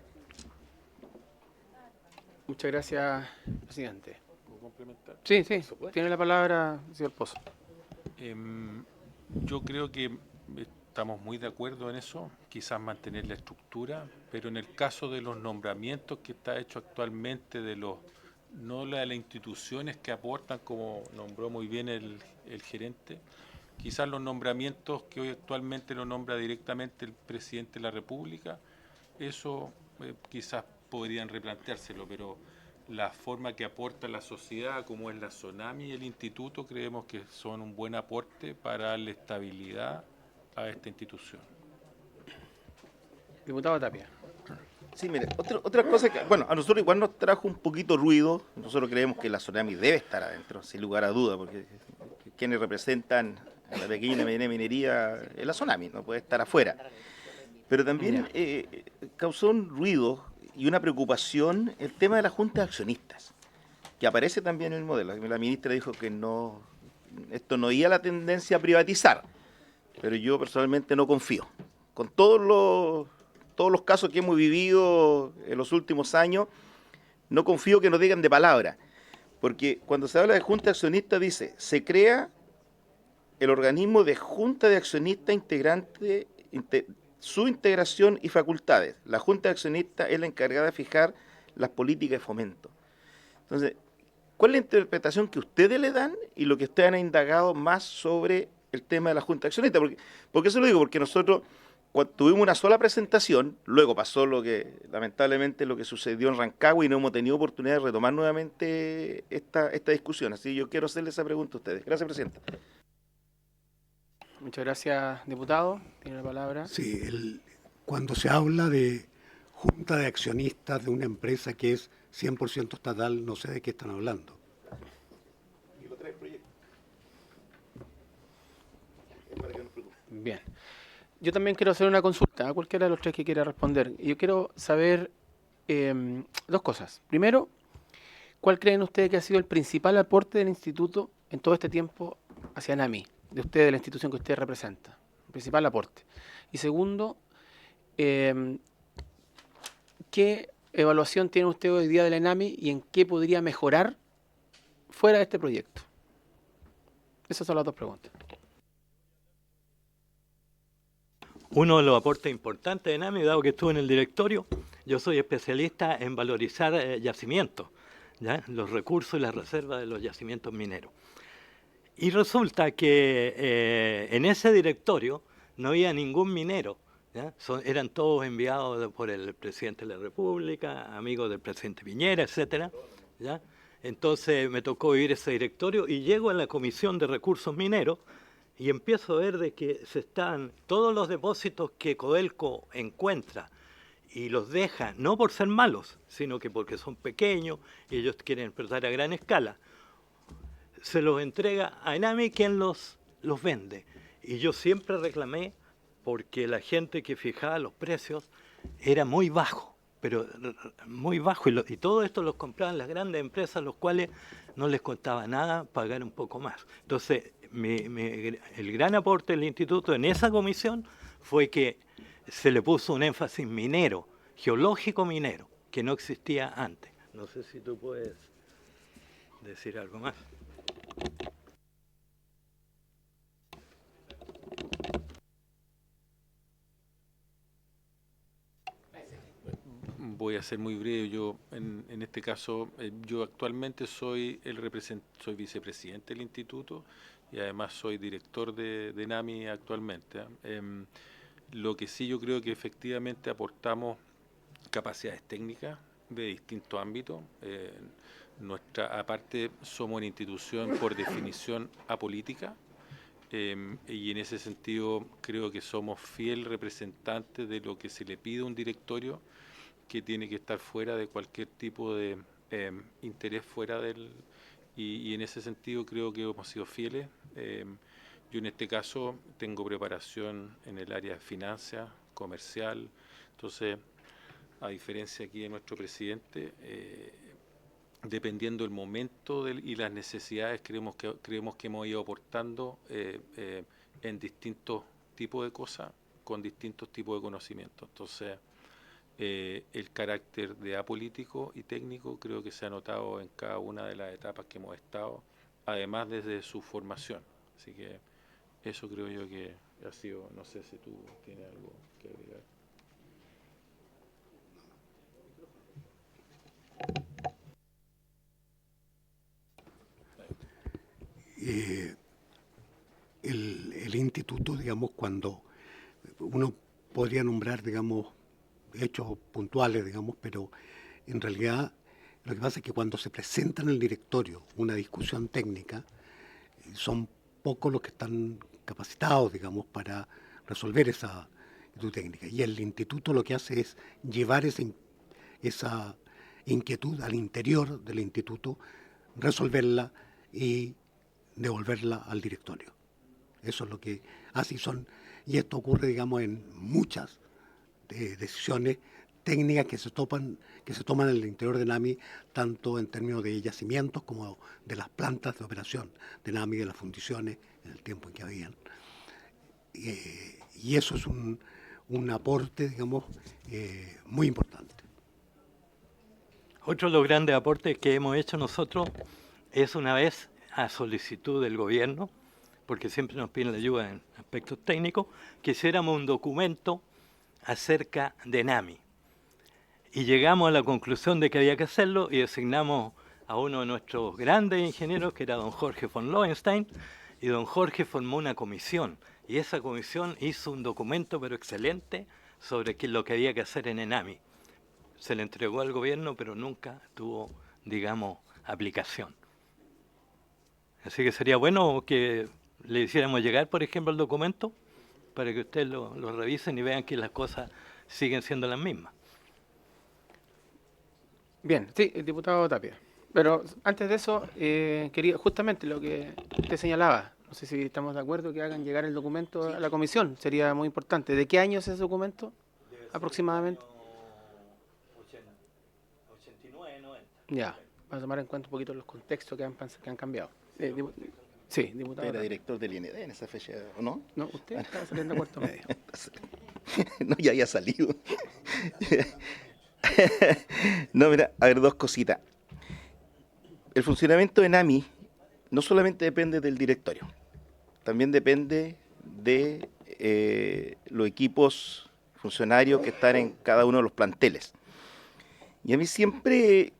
Muchas gracias, presidente. ¿Puedo complementar? Sí, tiene la palabra, señor Pozo. Yo creo que estamos muy de acuerdo en eso, quizás mantener la estructura, pero en el caso de los nombramientos que está hecho actualmente, no de las instituciones que aportan, como nombró muy bien el gerente, quizás los nombramientos que hoy actualmente lo nombra directamente el presidente de la República, eso quizás podrían replanteárselo, pero la forma que aporta la sociedad, como es la SONAMI y el instituto, creemos que son un buen aporte para darle estabilidad a esta institución. Diputado Tapia. Sí, mire, otra cosa que, bueno, a nosotros igual nos trajo un poquito ruido. Nosotros creemos que la SONAMI debe estar adentro, sin lugar a duda, porque quienes representan a la pequeña y mediana minería es la SONAMI, no puede estar afuera. Pero también causó un ruido y una preocupación el tema de la Junta de Accionistas, que aparece también en el modelo. La ministra dijo que no, esto no iba a la tendencia a privatizar, pero yo personalmente no confío. Con todos los casos que hemos vivido en los últimos años, no confío que nos digan de palabra, porque cuando se habla de Junta de Accionistas dice, se crea el organismo de Junta de Accionistas integrante, su integración y facultades. La Junta de Accionistas es la encargada de fijar las políticas de fomento. Entonces, ¿cuál es la interpretación que ustedes le dan y lo que ustedes han indagado más sobre el tema de la Junta de Accionistas? Porque eso lo digo, porque nosotros cuando tuvimos una sola presentación, luego pasó lamentablemente lo que sucedió en Rancagua y no hemos tenido oportunidad de retomar nuevamente esta discusión. Así que yo quiero hacerle esa pregunta a ustedes. Gracias, presidenta. Muchas gracias, diputado. Tiene la palabra. Sí, cuando se habla de junta de accionistas de una empresa que es 100% estatal, no sé de qué están hablando. Bien. Yo también quiero hacer una consulta a cualquiera de los tres que quiera responder. Yo quiero saber dos cosas. Primero, ¿cuál creen ustedes que ha sido el principal aporte del instituto en todo este tiempo hacia ENAMI, de usted, de la institución que usted representa? El principal aporte. Y segundo, ¿qué evaluación tiene usted hoy día de la ENAMI y en qué podría mejorar fuera de este proyecto? Esas son las dos preguntas. Uno de los aportes importantes de ENAMI, dado que estuve en el directorio, yo soy especialista en valorizar yacimientos, ¿ya? Los recursos y las reservas de los yacimientos mineros. Y resulta que en ese directorio no había ningún minero, ¿ya? Eran todos enviados por el presidente de la República, amigos del presidente Piñera, etcétera, ¿ya? Entonces me tocó vivir ese directorio y llego a la Comisión de Recursos Mineros y empiezo a ver de que todos los depósitos que Codelco encuentra y los deja, no por ser malos, sino que porque son pequeños y ellos quieren explotar a gran escala, se los entrega a ENAMI quien los vende. Y yo siempre reclamé porque la gente que fijaba los precios era muy bajo, pero muy bajo, y todo esto los compraban las grandes empresas, los cuales no les costaba nada pagar un poco más. Entonces, el gran aporte del instituto en esa comisión fue que se le puso un énfasis minero, geológico minero, que no existía antes. No sé si tú puedes decir algo más. voy a ser muy breve. Yo, en este caso, yo actualmente soy soy vicepresidente del instituto y además soy director de NAMI actualmente. Lo que sí yo creo que efectivamente aportamos capacidades técnicas de distintos ámbitos. Aparte, somos una institución por definición apolítica. Y en ese sentido creo que somos fiel representantes de lo que se le pide a un directorio, que tiene que estar fuera de cualquier tipo de interés fuera del... Y en ese sentido creo que hemos sido fieles. Yo en este caso tengo preparación en el área de finanzas, comercial. Entonces, a diferencia aquí de nuestro presidente, dependiendo del momento y las necesidades, creemos que hemos ido aportando en distintos tipos de cosas, con distintos tipos de conocimientos. Entonces, el carácter de apolítico y técnico creo que se ha notado en cada una de las etapas que hemos estado, además desde su formación. Así que eso creo yo que ha sido, no sé si tú tienes algo que agregar. El instituto, digamos, cuando uno podría nombrar, digamos, hechos puntuales, digamos, pero en realidad lo que pasa es que cuando se presenta en el directorio una discusión técnica, son pocos los que están capacitados, digamos, para resolver esa inquietud técnica. Y el instituto lo que hace es llevar esa inquietud al interior del instituto, resolverla y devolverla al directorio. Eso es lo que hace y esto ocurre, digamos, en muchas decisiones técnicas que se toman en el interior de NAMI, tanto en términos de yacimientos como de las plantas de operación de NAMI, de las fundiciones, en el tiempo en que habían. Y eso es un aporte, digamos, muy importante. Otro de los grandes aportes que hemos hecho nosotros es, una vez a solicitud del gobierno, porque siempre nos piden la ayuda en aspectos técnicos, que hiciéramos un documento acerca de NAMI. Y llegamos a la conclusión de que había que hacerlo y designamos a uno de nuestros grandes ingenieros, que era don Jorge von Lohenstein, y don Jorge formó una comisión. Y esa comisión hizo un documento, pero excelente, sobre lo que había que hacer en NAMI. Se le entregó al gobierno, pero nunca tuvo, digamos, aplicación. Así que sería bueno que le hiciéramos llegar, por ejemplo, el documento, para que ustedes lo revisen y vean que las cosas siguen siendo las mismas. Bien, sí, el diputado Tapia. Pero antes de eso, quería justamente lo que usted señalaba. No sé si estamos de acuerdo que hagan llegar el documento a la comisión. Sería muy importante. ¿De qué año es ese documento? Aproximadamente. 89, 90. Ya, vamos a tomar en cuenta un poquito los contextos que han cambiado. Sí, diputado. Usted era director del INED en esa fecha, ¿o no? No, usted estaba saliendo a cuarto medio. No, ya había salido. No, mira, a ver, dos cositas. El funcionamiento de NAMI no solamente depende del directorio, también depende de los equipos funcionarios que están en cada uno de los planteles. Y a mí siempre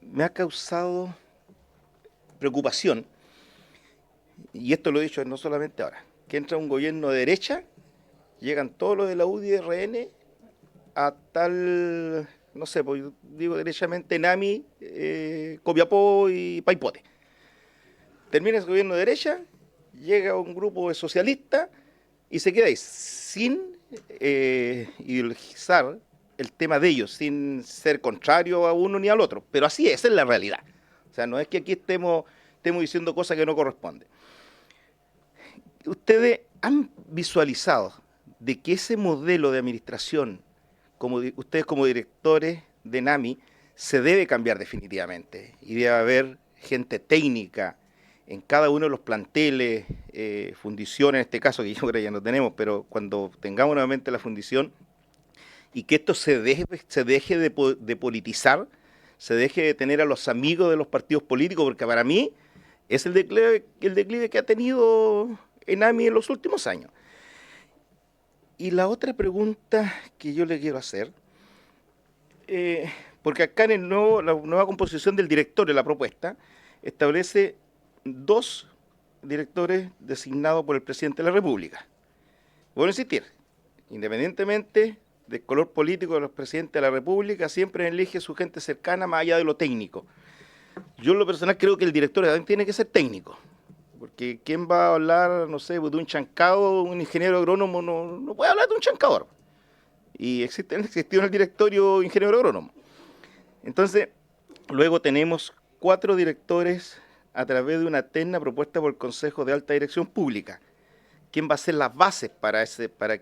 me ha causado preocupación, y esto lo he dicho no solamente ahora, que entra un gobierno de derecha, llegan todos los de la UDI y RN a tal, no sé, pues yo digo derechamente NAMI, Copiapó y Paipote. Termina ese gobierno de derecha, llega un grupo de socialistas y se queda ahí sin ideologizar el tema de ellos, sin ser contrario a uno ni al otro. Pero así es, esa es la realidad. O sea, no es que aquí estemos diciendo cosas que no corresponden. Ustedes han visualizado de que ese modelo de administración, ustedes como directores de NAMI, se debe cambiar definitivamente y debe haber gente técnica en cada uno de los planteles, fundición en este caso, que yo creo que ya no tenemos, pero cuando tengamos nuevamente la fundición, y que esto se deje de politizar, se deje de tener a los amigos de los partidos políticos, porque para mí es el declive que ha tenido NAMI en los últimos años. Y la otra pregunta que yo le quiero hacer porque acá en la nueva composición del directorio, la propuesta, establece 2 directores designados por el presidente de la República. Vuelvo a insistir, independientemente del color político de los presidentes de la República, siempre elige su gente cercana más allá de lo técnico. Yo en lo personal creo que el director también tiene que ser técnico, porque ¿quién va a hablar, no sé, de un chancado? Un ingeniero agrónomo no puede hablar de un chancador. Y existió en el directorio ingeniero agrónomo. Entonces, luego tenemos 4 directores a través de una terna propuesta por el Consejo de Alta Dirección Pública. ¿Quién va a ser las bases para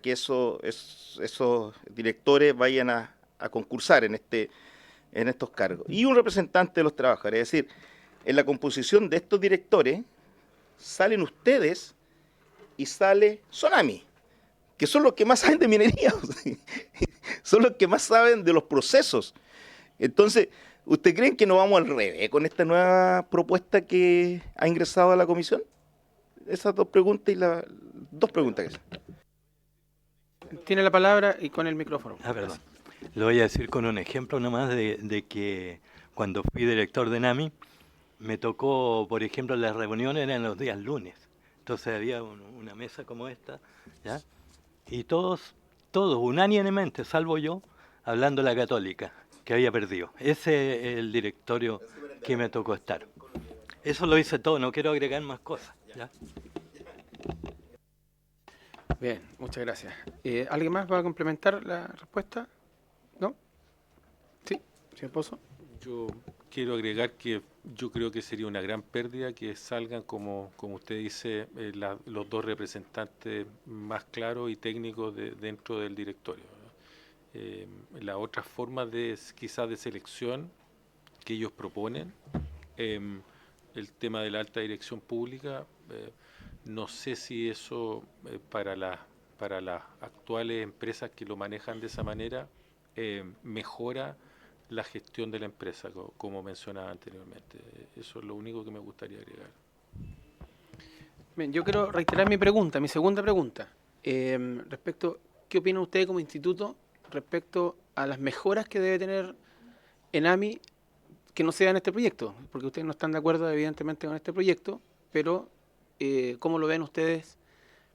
que esos directores vayan a concursar en estos cargos? Y un representante de los trabajadores. Es decir, en la composición de estos directores salen ustedes y sale Sonami, que son los que más saben de minería, son los que más saben de los procesos. Entonces, ¿usted creen que nos vamos al revés con esta nueva propuesta que ha ingresado a la comisión? Esas 2 preguntas y las 2 preguntas que son. Tiene la palabra y con el micrófono. Perdón. Lo voy a decir con un ejemplo nomás de que cuando fui director de NAMI, me tocó, por ejemplo, las reuniones eran los días lunes. Entonces había una mesa como esta, ¿ya? Y todos, unánimemente, salvo yo, hablando de la Católica, que había perdido. Ese es el directorio que me tocó estar. Eso lo hice todo, no quiero agregar más cosas, ¿ya? Bien, muchas gracias. ¿Alguien más va a complementar la respuesta? ¿No? Sí, señor Pozo. Yo quiero agregar que yo creo que sería una gran pérdida que salgan, como usted dice, los 2 representantes más claros y técnicos dentro del directorio. La otra forma quizás de selección que ellos proponen, el tema de la alta dirección pública, no sé si eso para las actuales empresas que lo manejan de esa manera mejora la gestión de la empresa, como mencionaba anteriormente. Eso es lo único que me gustaría agregar. Bien, yo quiero reiterar mi segunda pregunta. Respecto, ¿qué opina usted como instituto respecto a las mejoras que debe tener ENAMI que no sea en este proyecto? Porque ustedes no están de acuerdo, evidentemente, con este proyecto, pero ¿cómo lo ven ustedes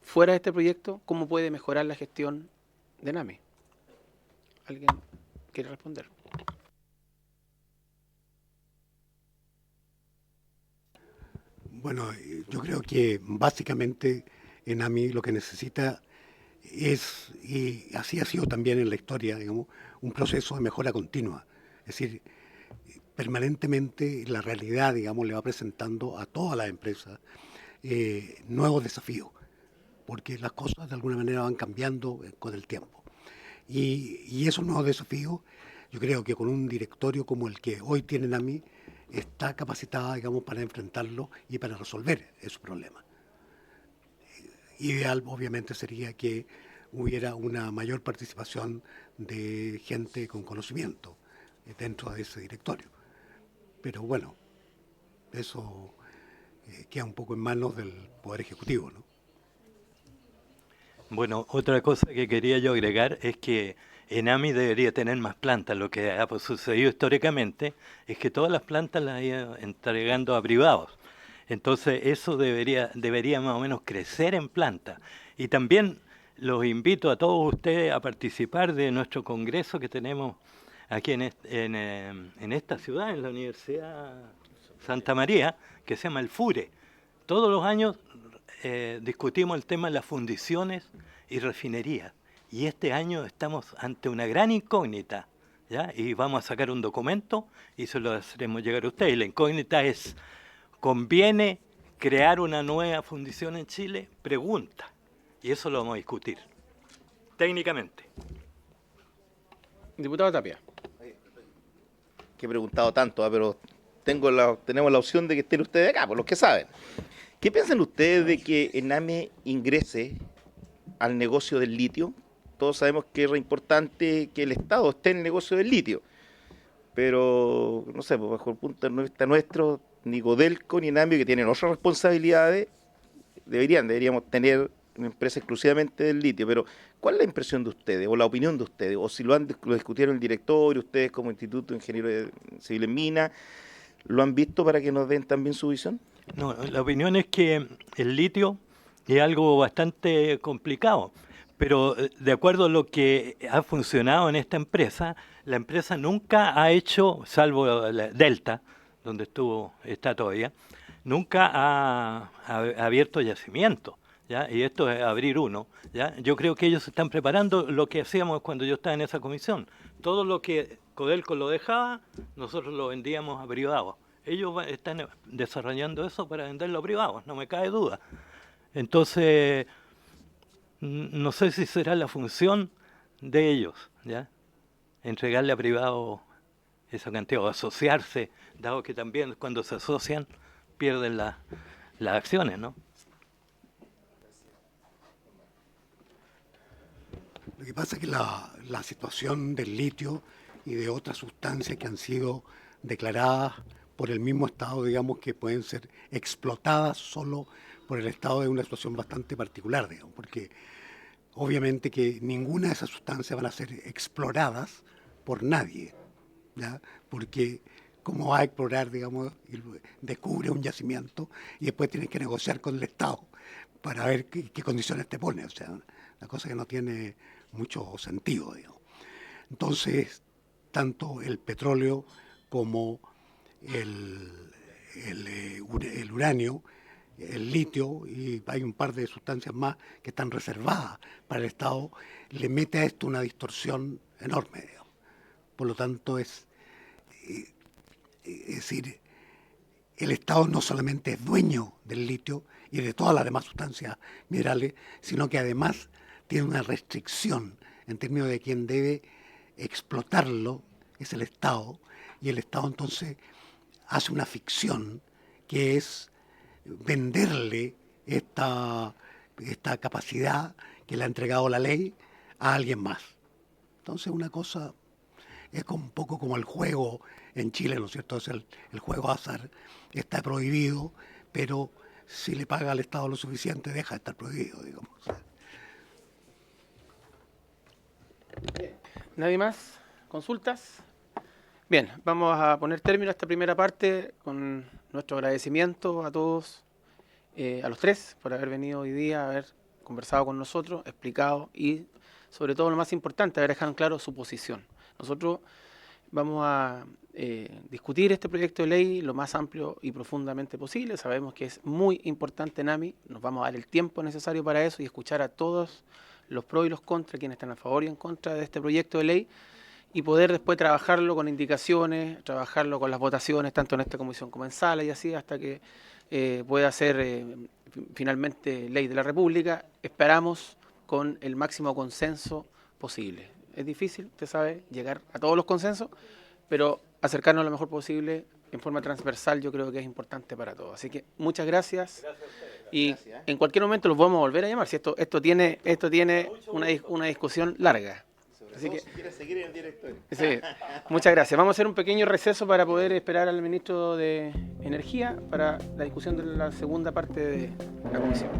fuera de este proyecto? ¿Cómo puede mejorar la gestión de ENAMI? ¿Alguien quiere responder? Bueno, yo creo que básicamente ENAMI lo que necesita es, y así ha sido también en la historia, digamos, un proceso de mejora continua. Es decir, permanentemente la realidad, digamos, le va presentando a todas las empresas nuevos desafíos, porque las cosas de alguna manera van cambiando con el tiempo. Y esos nuevos desafíos, yo creo que con un directorio como el que hoy tiene ENAMI, está capacitada, digamos, para enfrentarlo y para resolver esos problemas. Ideal, obviamente, sería que hubiera una mayor participación de gente con conocimiento dentro de ese directorio. Pero bueno, eso queda un poco en manos del Poder Ejecutivo, ¿no? Bueno, otra cosa que quería yo agregar es que ENAMI debería tener más plantas. Lo que ha sucedido históricamente es que todas las plantas las ha ido entregando a privados. Entonces eso debería más o menos crecer en planta. Y también los invito a todos ustedes a participar de nuestro congreso que tenemos aquí en esta ciudad, en la Universidad Santa María, que se llama el FURE. Todos los años discutimos el tema de las fundiciones y refinerías. Y este año estamos ante una gran incógnita, ¿ya? Y vamos a sacar un documento y se lo haremos llegar a ustedes. Y la incógnita es, ¿conviene crear una nueva fundición en Chile? Pregunta. Y eso lo vamos a discutir técnicamente. Diputado Tapia. Que he preguntado tanto, pero tenemos la opción de que estén ustedes acá, por los que saben. ¿Qué piensan ustedes de que ENAMI ingrese al negocio del litio? Todos sabemos que es re importante que el Estado esté en el negocio del litio, pero no sé, pues bajo el punto de vista nuestro, ni Codelco ni ENAMI, que tienen otras responsabilidades, deberíamos tener una empresa exclusivamente del litio, pero ¿cuál es la impresión de ustedes o la opinión de ustedes? O si lo discutieron el directorio, ustedes como Instituto de Ingenieros Civil en Minas, ¿lo han visto para que nos den también su visión? No, la opinión es que el litio es algo bastante complicado, pero de acuerdo a lo que ha funcionado en esta empresa, la empresa nunca ha hecho, salvo la Delta, donde está todavía, nunca ha abierto yacimiento, ¿ya? Y esto es abrir uno, ¿ya? Yo creo que ellos están preparando lo que hacíamos cuando yo estaba en esa comisión. Todo lo que Codelco lo dejaba, nosotros lo vendíamos a privados. Ellos están desarrollando eso para venderlo a privados, no me cabe duda. Entonces, no sé si será la función de ellos, ¿ya? Entregarle a privados esa cantidad o asociarse, dado que también cuando se asocian pierden las acciones, ¿no? Lo que pasa es que la situación del litio y de otras sustancias que han sido declaradas por el mismo Estado, digamos, que pueden ser explotadas solo por el Estado, es una situación bastante particular, digamos, porque obviamente que ninguna de esas sustancias van a ser exploradas por nadie, ¿ya? Porque cómo va a explorar, digamos, y descubre un yacimiento y después tienes que negociar con el Estado para ver qué condiciones te pone, o sea, una cosa que no tiene mucho sentido, digamos. Entonces, tanto el petróleo como el uranio, el litio, y hay un par de sustancias más que están reservadas para el Estado, le mete a esto una distorsión enorme, digamos. Por lo tanto, es decir, el Estado no solamente es dueño del litio y de todas las demás sustancias minerales, sino que además tiene una restricción en términos de quien debe explotarlo, es el Estado, y el Estado entonces hace una ficción que es venderle esta capacidad que le ha entregado la ley a alguien más. Entonces una cosa es un poco como el juego en Chile, ¿no es cierto? Es el juego azar está prohibido, pero si le paga al Estado lo suficiente deja de estar prohibido, digamos. ¿Nadie más? ¿Consultas? Bien, vamos a poner término a esta primera parte con nuestro agradecimiento a todos, a los tres, por haber venido hoy día, haber conversado con nosotros, explicado y, sobre todo, lo más importante, haber dejado en claro su posición. Nosotros vamos a discutir este proyecto de ley lo más amplio y profundamente posible. Sabemos que es muy importante, NAMI, nos vamos a dar el tiempo necesario para eso y escuchar a todos los pros y los contras, quienes están a favor y en contra de este proyecto de ley, y poder después trabajarlo con indicaciones, trabajarlo con las votaciones, tanto en esta comisión como en sala, y así hasta que pueda ser finalmente ley de la República. Esperamos con el máximo consenso posible. Es difícil, usted sabe, llegar a todos los consensos, pero acercarnos lo mejor posible en forma transversal yo creo que es importante para todos. Así que muchas gracias. Y en cualquier momento los vamos a volver a llamar, si esto tiene una discusión larga. Así que, si quieres seguir en el directorio. Sí, muchas gracias. Vamos a hacer un pequeño receso para poder esperar al ministro de Energía para la discusión de la segunda parte de la comisión.